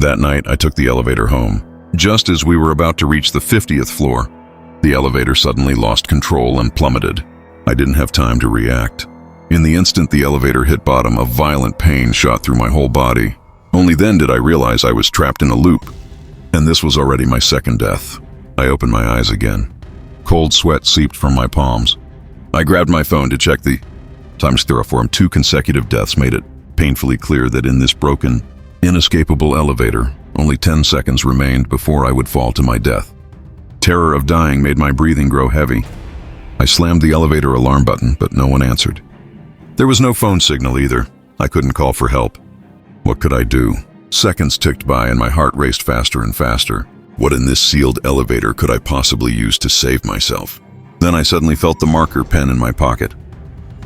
That night, I took the elevator home. Just as we were about to reach the 50th floor, the elevator suddenly lost control and plummeted. I didn't have time to react. In the instant the elevator hit bottom, a violent pain shot through my whole body. Only then did I realize I was trapped in a loop. And this was already my second death. I opened my eyes again. Cold sweat seeped from my palms. I grabbed my phone to check the times thereform. 2 consecutive deaths made it painfully clear that in this broken, inescapable elevator, only 10 seconds remained before I would fall to my death. Terror of dying made my breathing grow heavy. I slammed the elevator alarm button, but no one answered. There was no phone signal either. I couldn't call for help. What could I do? Seconds ticked by and my heart raced faster and faster. What in this sealed elevator could I possibly use to save myself? Then I suddenly felt the marker pen in my pocket.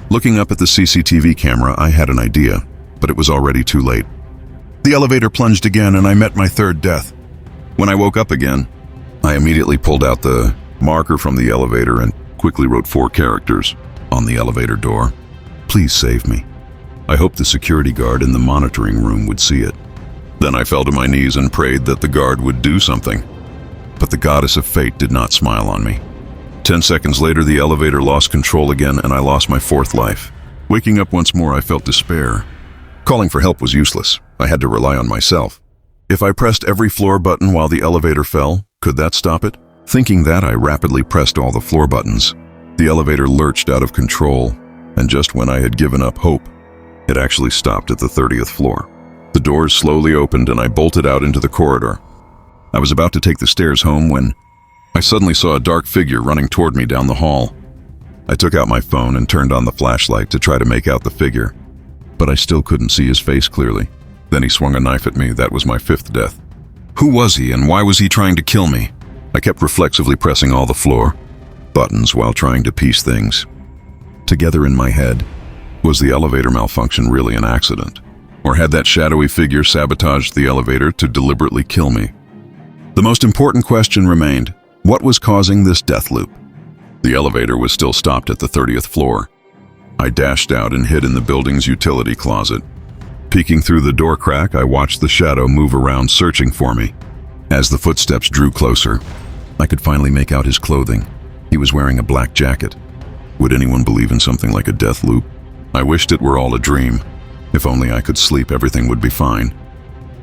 Looking up at the CCTV camera, I had an idea, but it was already too late. The elevator plunged again and I met my third death. When I woke up again, I immediately pulled out the marker from the elevator and quickly wrote 4 characters on the elevator door. Please save me. I hoped the security guard in the monitoring room would see it. Then I fell to my knees and prayed that the guard would do something. But the goddess of fate did not smile on me. 10 seconds later, the elevator lost control again and I lost my 4th life. Waking up once more, I felt despair. Calling for help was useless. I had to rely on myself. If I pressed every floor button while the elevator fell, could that stop it? Thinking that, I rapidly pressed all the floor buttons. The elevator lurched out of control, and just when I had given up hope, it actually stopped at the 30th floor. The doors slowly opened and I bolted out into the corridor. I was about to take the stairs home when I suddenly saw a dark figure running toward me down the hall. I took out my phone and turned on the flashlight to try to make out the figure, but I still couldn't see his face clearly. Then he swung a knife at me. That was my 5th death. Who was he and why was he trying to kill me? I kept reflexively pressing all the floor buttons while trying to piece things together in my head. Was the elevator malfunction really an accident? Or had that shadowy figure sabotaged the elevator to deliberately kill me? The most important question remained: what was causing this death loop? The elevator was still stopped at the 30th floor. I dashed out and hid in the building's utility closet. Peeking through the door crack, I watched the shadow move around, searching for me. As the footsteps drew closer, I could finally make out his clothing. He was wearing a black jacket. Would anyone believe in something like a death loop? I wished it were all a dream. If only I could sleep, everything would be fine.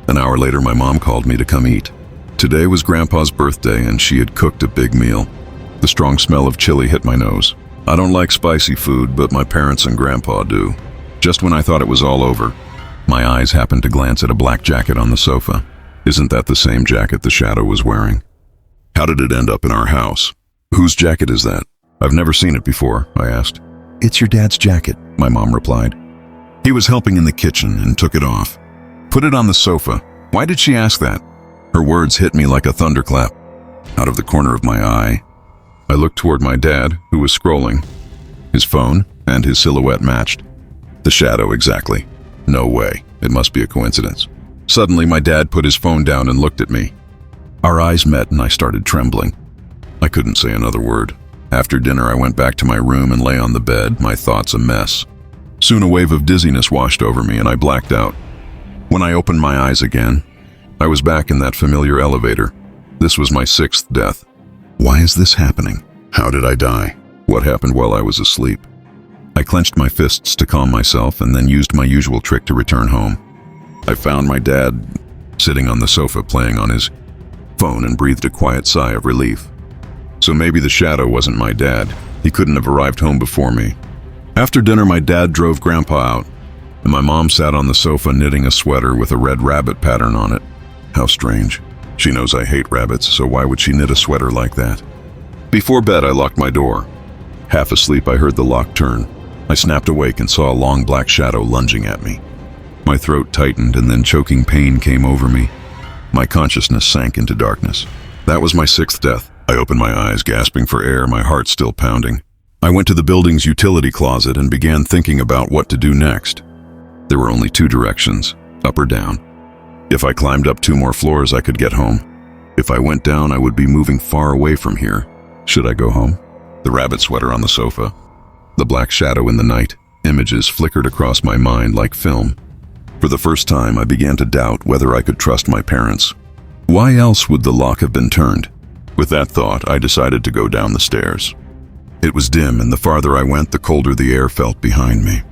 An hour later, my mom called me to come eat. Today was Grandpa's birthday, and she had cooked a big meal. The strong smell of chili hit my nose. I don't like spicy food, but my parents and Grandpa do. Just when I thought it was all over, my eyes happened to glance at a black jacket on the sofa. Isn't that the same jacket the shadow was wearing? How did it end up in our house? Whose jacket is that? I've never seen it before, I asked. It's your dad's jacket, my mom replied. He was helping in the kitchen and took it off. Put it on the sofa. Why did she ask that? Her words hit me like a thunderclap. Out of the corner of my eye, I looked toward my dad, who was scrolling. His phone and his silhouette matched. The shadow exactly. No way. It must be a coincidence. Suddenly, my dad put his phone down and looked at me. Our eyes met and I started trembling. I couldn't say another word. After dinner, I went back to my room and lay on the bed, my thoughts a mess. Soon a wave of dizziness washed over me and I blacked out. When I opened my eyes again, I was back in that familiar elevator. This was my 6th death. Why is this happening? How did I die? What happened while I was asleep? I clenched my fists to calm myself and then used my usual trick to return home. I found my dad sitting on the sofa playing on his phone and breathed a quiet sigh of relief. So maybe the shadow wasn't my dad. He couldn't have arrived home before me. After dinner, my dad drove Grandpa out, and my mom sat on the sofa knitting a sweater with a red rabbit pattern on it. How strange. She knows I hate rabbits, so why would she knit a sweater like that? Before bed, I locked my door. Half asleep, I heard the lock turn. I snapped awake and saw a long black shadow lunging at me. My throat tightened and then choking pain came over me. My consciousness sank into darkness. That was my 6th death. I opened my eyes, gasping for air, my heart still pounding. I went to the building's utility closet and began thinking about what to do next. There were only 2 directions, up or down. If I climbed up 2 more floors, I could get home. If I went down, I would be moving far away from here. Should I go home? The rabbit sweater on the sofa. The black shadow in the night. Images flickered across my mind like film. For the first time, I began to doubt whether I could trust my parents. Why else would the lock have been turned? With that thought, I decided to go down the stairs. It was dim, and the farther I went, the colder the air felt behind me.